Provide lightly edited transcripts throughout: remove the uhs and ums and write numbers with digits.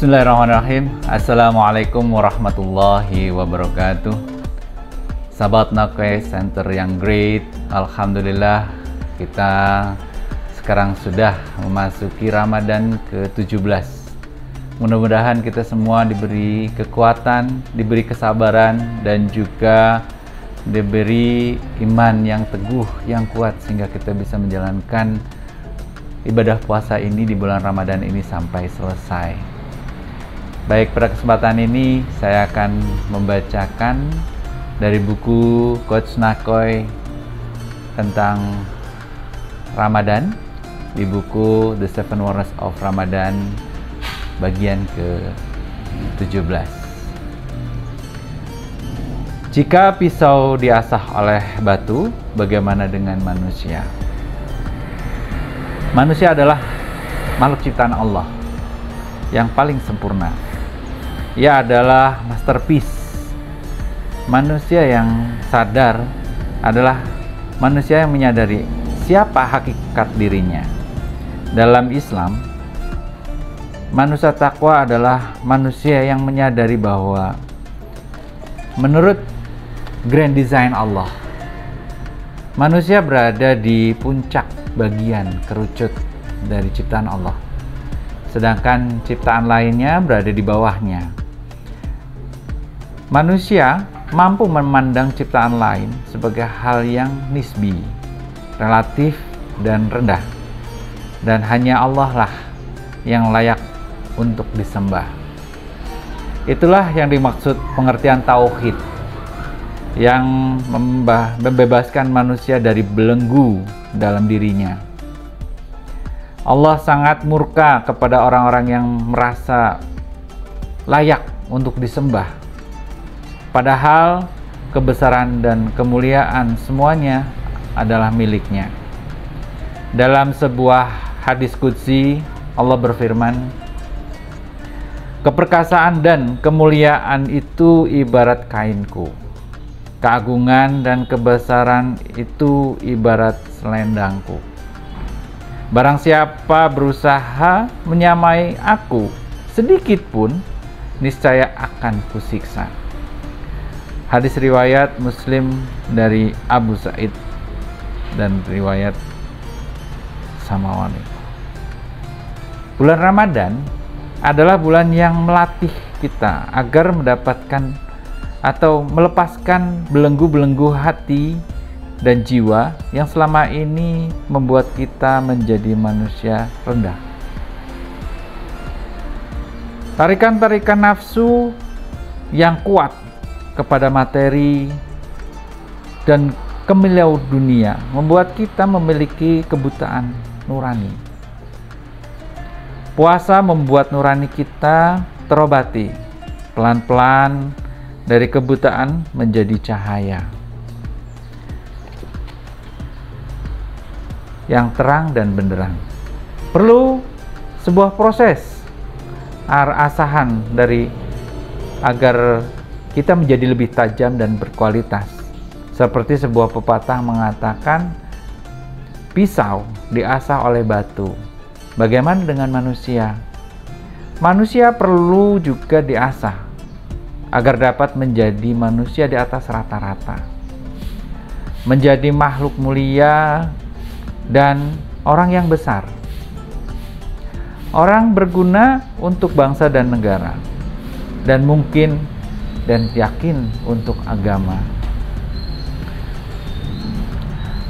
Bismillahirrahmanirrahim. Assalamualaikum warahmatullahi wabarakatuh. Sahabat Nakwe Center yang great, alhamdulillah kita sekarang sudah memasuki Ramadan ke-17. Mudah-mudahan kita semua diberi kekuatan, diberi kesabaran, dan juga diberi iman yang teguh, yang kuat, sehingga kita bisa menjalankan ibadah puasa ini di bulan Ramadan ini sampai selesai. Baik, pada kesempatan ini saya akan membacakan dari buku Coach Nakwe tentang Ramadan di buku The Seven Wonders of Ramadan bagian ke-17. Jika pisau diasah oleh batu, bagaimana dengan manusia? Manusia adalah makhluk ciptaan Allah yang paling sempurna. Ia adalah masterpiece. Manusia yang sadar adalah manusia yang menyadari siapa hakikat dirinya. Dalam Islam, manusia takwa adalah manusia yang menyadari bahwa menurut grand design Allah, manusia berada di puncak bagian kerucut dari ciptaan Allah, sedangkan ciptaan lainnya berada di bawahnya. Manusia mampu memandang ciptaan lain sebagai hal yang nisbi, relatif, dan rendah, dan hanya Allah lah yang layak untuk disembah. Itulah yang dimaksud pengertian tauhid, yang membebaskan manusia dari belenggu dalam dirinya. Allah sangat murka kepada orang-orang yang merasa layak untuk disembah, padahal kebesaran dan kemuliaan semuanya adalah miliknya. Dalam sebuah hadis qudsi, Allah berfirman, "Keperkasaan dan kemuliaan itu ibarat kainku. Keagungan dan kebesaran itu ibarat selendangku. Barang siapa berusaha menyamai aku sedikit pun, niscaya akan kusiksa." Hadis riwayat Muslim dari Abu Sa'id dan riwayat Samawani. Bulan Ramadan adalah bulan yang melatih kita agar mendapatkan atau melepaskan belenggu-belenggu hati dan jiwa yang selama ini membuat kita menjadi manusia rendah. Tarikan-tarikan nafsu yang kuat kepada materi dan kemilau dunia membuat kita memiliki kebutaan nurani. Puasa membuat nurani kita terobati pelan-pelan dari kebutaan menjadi cahaya yang terang dan benderang. Perlu sebuah proses asahan dari agar kita menjadi lebih tajam dan berkualitas. Seperti sebuah pepatah mengatakan, pisau diasah oleh batu. Bagaimana dengan manusia? Manusia perlu juga diasah agar dapat menjadi manusia di atas rata-rata, menjadi makhluk mulia dan orang yang besar, orang berguna untuk bangsa dan negara, dan mungkin dan yakin untuk agama.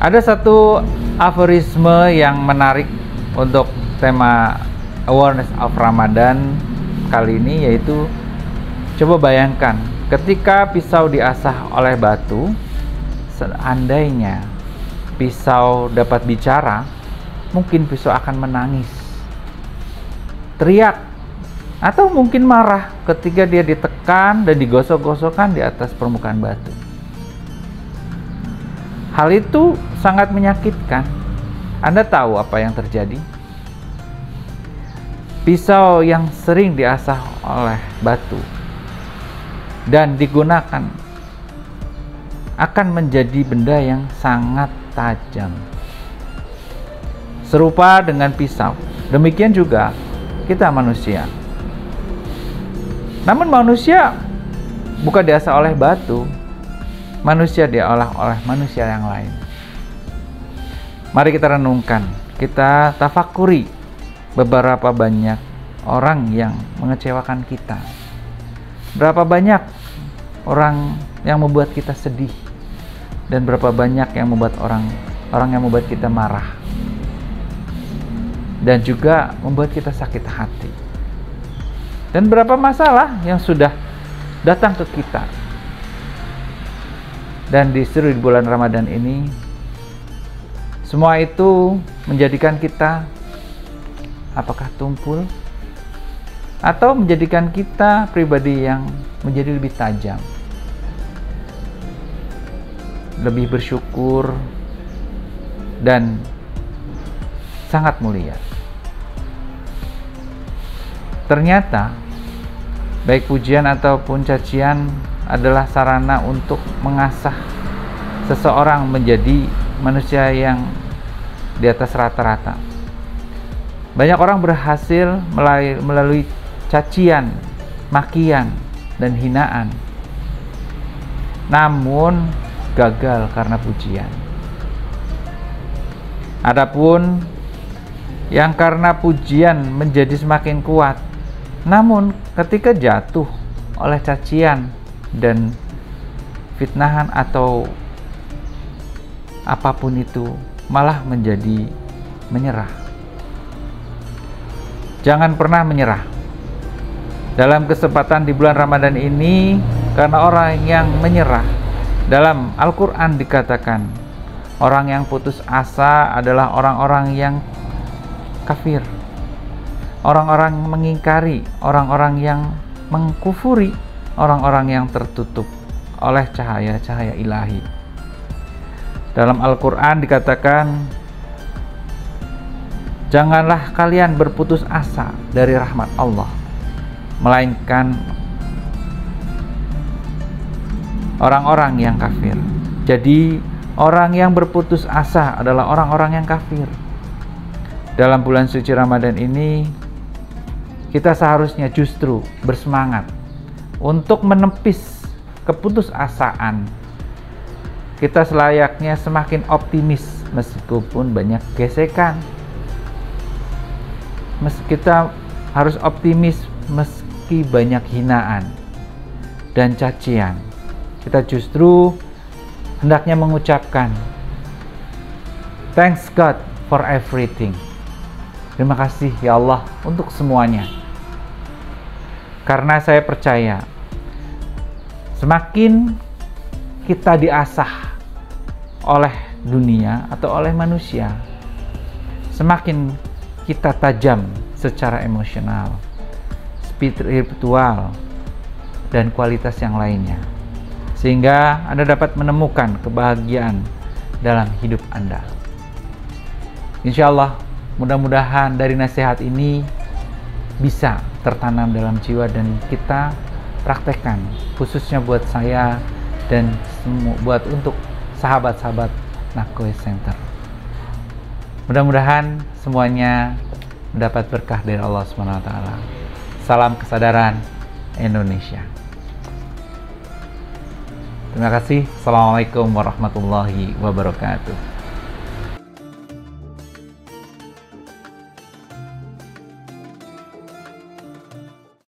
Ada satu aforisme yang menarik untuk tema Awareness of Ramadan kali ini, yaitu coba bayangkan ketika pisau diasah oleh batu, seandainya pisau dapat bicara, mungkin pisau akan menangis, teriak, atau mungkin marah ketika dia ditekan dan digosok-gosokkan di atas permukaan batu. Hal itu sangat menyakitkan. Anda tahu apa yang terjadi? Pisau yang sering diasah oleh batu dan digunakan akan menjadi benda yang sangat tajam. Serupa dengan pisau, demikian juga kita manusia. Namun manusia bukan diasah oleh batu, manusia diolah oleh manusia yang lain. Mari kita renungkan, kita tafakuri beberapa banyak orang yang mengecewakan kita. Berapa banyak orang yang membuat kita sedih, dan berapa banyak yang membuat orang yang membuat kita marah, dan juga membuat kita sakit hati. Dan berapa masalah yang sudah datang ke kita. Dan disuruh di bulan Ramadan ini, semua itu menjadikan kita apakah tumpul, atau menjadikan kita pribadi yang menjadi lebih tajam, lebih bersyukur, dan sangat mulia. Ternyata baik pujian ataupun cacian adalah sarana untuk mengasah seseorang menjadi manusia yang di atas rata-rata. Banyak orang berhasil melalui cacian, makian, dan hinaan, namun gagal karena pujian. Adapun yang karena pujian menjadi semakin kuat, namun ketika jatuh oleh cacian dan fitnahan atau apapun itu, malah menjadi menyerah. Jangan pernah menyerah. Dalam kesempatan di bulan Ramadan ini, karena orang yang menyerah, dalam Al-Quran dikatakan, orang yang putus asa adalah orang-orang yang kafir, orang-orang yang mengingkari, orang-orang yang mengkufuri, orang-orang yang tertutup oleh cahaya-cahaya ilahi. Dalam Al-Quran dikatakan, janganlah kalian berputus asa dari rahmat Allah, melainkan orang-orang yang kafir. Jadi orang yang berputus asa adalah orang-orang yang kafir. Dalam bulan suci Ramadan ini, kita seharusnya justru bersemangat untuk menepis keputusasaan. Kita selayaknya semakin optimis meskipun banyak gesekan. Kita harus optimis meski banyak hinaan dan cacian. Kita justru hendaknya mengucapkan thanks God for everything. Terima kasih ya Allah untuk semuanya. Karena saya percaya semakin kita diasah oleh dunia atau oleh manusia, semakin kita tajam secara emosional, spiritual, dan kualitas yang lainnya, sehingga Anda dapat menemukan kebahagiaan dalam hidup Anda. Insya Allah, mudah-mudahan dari nasihat ini bisa tertanam dalam jiwa dan kita praktekkan, khususnya buat saya dan buat untuk sahabat-sahabat Nakoi Center. Mudah-mudahan semuanya mendapat berkah dari Allah SWT. Salam kesadaran Indonesia. Terima kasih. Assalamualaikum warahmatullahi wabarakatuh.